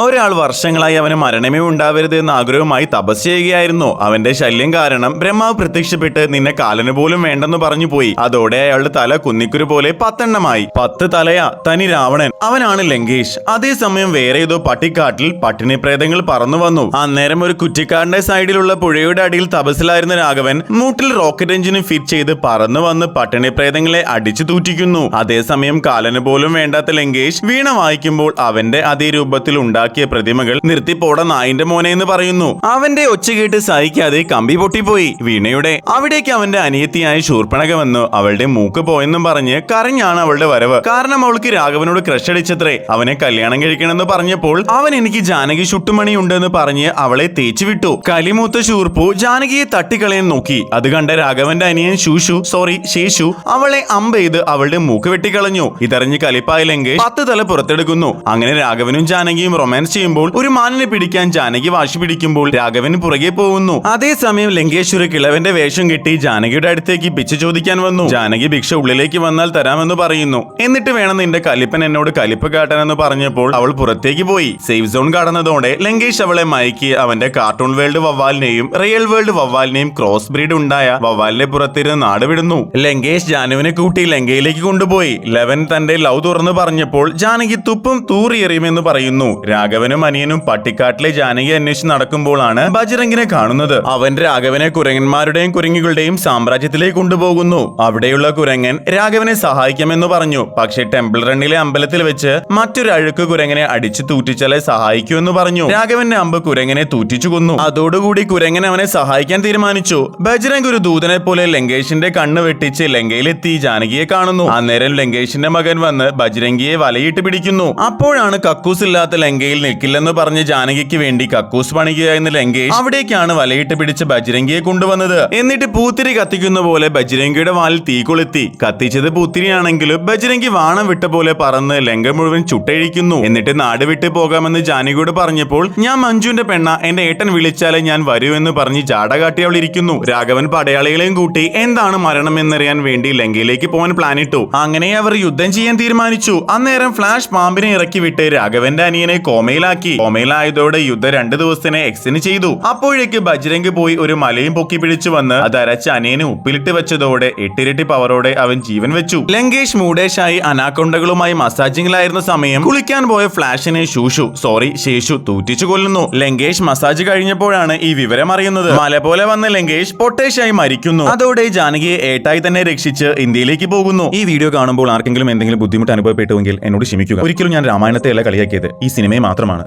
ഒരാൾ വർഷങ്ങളായി അവന് മരണമേ ഉണ്ടാവരുത് എന്ന ആഗ്രഹവുമായി തപസ് ചെയ്യുകയായിരുന്നു. അവന്റെ ശല്യം കാരണം ബ്രഹ്മാവ് പ്രത്യക്ഷപ്പെട്ട് നിന്നെ കാലന് പോലും വേണ്ടെന്ന് പറഞ്ഞു പോയി. അതോടെ അയാളുടെ തല കുന്നിക്കുരു പോലെ 10 10 തലയാ തനി രാവണൻ. അവനാണ് ലങ്കേഷ്. അതേസമയം വേറെ ഏതോ പട്ടിക്കാട്ടിൽ പട്ടിണി പ്രേതങ്ങൾ പറന്നു വന്നു. അന്നേരം ഒരു കുറ്റിക്കാടിന്റെ സൈഡിലുള്ള പുഴയുടെ അടിയിൽ തപസ്സിലായിരുന്ന രാഘവൻ മൂട്ടിൽ റോക്കറ്റ് എഞ്ചിന് ഫിറ്റ് ചെയ്ത് പറന്നു വന്ന് പട്ടിണി പ്രേതങ്ങളെ അടിച്ചു തൂറ്റിക്കുന്നു. അതേസമയം കാലന് പോലും വേണ്ടാത്ത ലങ്കേഷ് വീണ വായിക്കുമ്പോൾ അവന്റെ അതേ രൂപത്തിൽ ഉണ്ടാക്കിയ പ്രതിമകൾ നിർത്തിപ്പോട നായിന്റെ മോനെ എന്ന് പറയുന്നു. അവന്റെ ഒച്ച കേട്ട് സഹിക്കാതെ കമ്പി പൊട്ടിപ്പോയി. വീണയുടെ അവിടേക്ക് അവന്റെ അനിയത്തിയായ ശൂർപ്പണക വന്നു. അവളുടെ മൂക്ക് പോയെന്നും പറഞ്ഞ് കരഞ്ഞാണ് അവളുടെ വരവ്. കാരണം അവൾക്ക് രാഘവനോട് ക്രഷ് അടിച്ചത്രേ. അവനെ കല്യാണം കഴിക്കണമെന്ന് പറഞ്ഞപ്പോൾ അവൻ എനിക്ക് ജാനകി ചുട്ടുമണി ഉണ്ടെന്ന് പറഞ്ഞ് അവളെ തേച്ചു വിട്ടു. കലിമൂത്ത ശൂർപ്പു ജാനകിയെ തട്ടിക്കളയാൻ നോക്കി. അത് കണ്ട രാഘവന്റെ അനിയൻ ശേഷു അവളെ അമ്പെയ്ത് അവളുടെ മൂക്ക് വെട്ടിക്കളഞ്ഞു. ഇതറിഞ്ഞ് കലിപ്പായ ലങ്കേഷ് 10 തല പുറത്തെടുക്കുന്നു. അങ്ങനെ രാഘവനും ജാനകിയും റൊമാൻസ് ചെയ്യുമ്പോൾ ഒരു മാനിനെ പിടിക്കാൻ ജാനകി വാശി പിടിക്കുമ്പോൾ രാഘവൻ പുറകെ പോകുന്നു. അതേസമയം ലങ്കേഷ് ഒരു കിളവന്റെ വേഷം കെട്ടി ജാനകിയുടെ അടുത്തേക്ക് ഭിക്ഷ ചോദിക്കാൻ വന്നു. ജാനകി ഭിക്ഷ ഉള്ളിലേക്ക് വന്നാൽ തരാമെന്ന് പറയുന്നു. എന്നിട്ട് വേണം നിന്റെ കലിപ്പൻ എന്നോട് കലിപ്പ് കാട്ടാനെന്ന് പറഞ്ഞപ്പോൾ അവൾ പുറത്തേക്ക് പോയി. സേഫ് സോൺ കടന്നതോടെ ലങ്കേഷ് അവളെ മയക്കി അവന്റെ കാർട്ടൂൺ വേൾഡ് വവ്വാലിനെയും റിയൽ വേൾഡ് വവ്വാലിനെയും ക്രോസ് ബ്രീഡ് ഉണ്ടായ വവ്വാലിനെ പുറത്തിരുന്ന് നാടുവിടുന്നു. ലങ്കേഷ് ജാനുവിനെ കൂട്ടി ലങ്കയിലേക്ക് കൊണ്ടുപോയി. ലെവൻ തന്റെ ലവ് തുറന്നു പറഞ്ഞപ്പോൾ ജാനകി തുപ്പും തൂറിയെറിയുമെന്ന് പറയുന്നു. രാഘവനും അനിയനും പട്ടിക്കാട്ടിലെ ജാനകി അന്വേഷിച്ച് നടക്കുമ്പോഴാണ് ബജ്രംഗിനെ കാണുന്നത്. അവൻ രാഘവനെ കുരങ്ങന്മാരുടെയും കുരങ്ങുകളുടെയും സാമ്രാജ്യത്തിലേക്ക് കൊണ്ടുപോകുന്നു. അവിടെയുള്ള കുരങ്ങൻ രാഘവനെ സഹായിക്കാമെന്ന് പറഞ്ഞു. പക്ഷേ ടെമ്പിൾ റണ്ണിലെ അമ്പലത്തിൽ വെച്ച് മറ്റൊരു അഴുക്ക് കുരങ്ങനെ അടിച്ചു തൂറ്റിച്ചാലേ സഹായിക്കുമെന്ന് പറഞ്ഞു. രാഘവന്റെ അമ്പ് കുരങ്ങനെ തൂറ്റിച്ചു കൊന്നു. അതോടുകൂടി കുരങ്ങൻ അവനെ സഹായിക്കാൻ തീരുമാനിച്ചു. ബജ്രംഗ് ഒരു ദൂതനെ പോലെ ലങ്കേഷിന്റെ കണ്ണ് വെട്ടിച്ച് ലങ്കയിലെത്തി ജാനകിയെ കാണുന്നു. അന്നേരം ലങ്കേഷിന്റെ മകൻ വന്ന് ബജ്രംഗിയെ വലയിട്ട് പിടിക്കുന്നു. അപ്പോഴാണ് കക്കൂസ് ഇല്ലാത്ത ലങ്കയിൽ നിൽക്കില്ലെന്ന് പറഞ്ഞ് ജാനകിക്ക് വേണ്ടി കക്കൂസ് പണിക്കുകയായിരുന്ന ലങ്കേഷ് അവിടേക്കാണ് വലയിട്ട് പിടിച്ച് ബജ്രംഗിയെ കൊണ്ടുവന്നത്. എന്നിട്ട് പൂത്തിരി കത്തിക്കുന്ന പോലെ ബജ്രംഗിയുടെ വാലിൽ തീ കൊളുത്തി. കത്തിച്ചത് പൂത്തിരിയാണെങ്കിലും ബജ്രംഗി വാണം വിട്ട പോലെ പറന്ന് ലങ്ക മുഴുവൻ ചുട്ടഴിക്കുന്നു. എന്നിട്ട് നാട് വിട്ട് പോകാമെന്ന് ജാനകിയോട് പറഞ്ഞപ്പോൾ ഞാൻ മഞ്ജുവിന്റെ പെണ്ണ, എന്റെ ഏട്ടൻ വിളിച്ചാലേ ഞാൻ വരൂ എന്ന് പറഞ്ഞ് ജാട കാട്ടി അവൾ ഇരിക്കുന്നു. രാഘവൻ പടയാളികളെയും കൂട്ടി എന്താണ് മരണം എന്നറിയാൻ വേണ്ടി ലങ്കയിലേക്ക് പോകാൻ പ്ലാനിട്ടു. അങ്ങനെ അവർ യുദ്ധം ചെയ്യാൻ തീരുമാനിച്ചു. അന്നേരം ഫ്ലാഷ് പാമ്പിനെ ഇറക്കി വിട്ട് രാഘവന്റെ അനിയനെ കോമയിലാക്കി. കോമയിലായതോടെ യുദ്ധം 2 ദിവസത്തിന് എക്സ്റ്റെൻഡ് ചെയ്തു. അപ്പോഴേക്ക് ബജ്രംഗ് പോയി ഒരു മലയും പൊക്കി പിടിച്ചു വന്ന് അത് അരച്ച് അനിയനെ ഉപ്പിലിട്ട് വെച്ചതോടെ 8 ഇരട്ടി പവറോടെ അവൻ ജീവൻ വെച്ചു. ലങ്കേഷ് മൂടേഷായി അനാക്കൊണ്ടകളുമായി മസാജിങ്ങിലായിരുന്ന സമയം കുളിക്കാൻ പോയ ഫ്ലാഷിനെ ശേഷു തൂറ്റിച്ചു കൊല്ലുന്നു. ലങ്കേഷ് മസാജ് കഴിഞ്ഞപ്പോഴാണ് ഈ വിവരം അറിയുന്നത്. മല പോലെ വന്ന ലങ്കേഷ് പൊട്ടേഷായി മരിക്കുന്നു. അതോടെ ജാനകിയെ ഏട്ടായി തന്നെ രക്ഷിച്ച് ഇന്ത്യയിലേക്ക് പോകുന്നു. ഈ വീഡിയോ കാണുമ്പോൾ ആർക്കെങ്കിലും എന്തെങ്കിലും ബുദ്ധിമുട്ട് അനുഭവപ്പെട്ടുവെങ്കിൽ എന്നോട് ക്ഷമിക്കുക. ഒരിക്കലും ഞാൻ രാമായണത്തെ അല്ല കളിയാക്കിയത്, ഈ സിനിമയെ മാത്രമാണ്.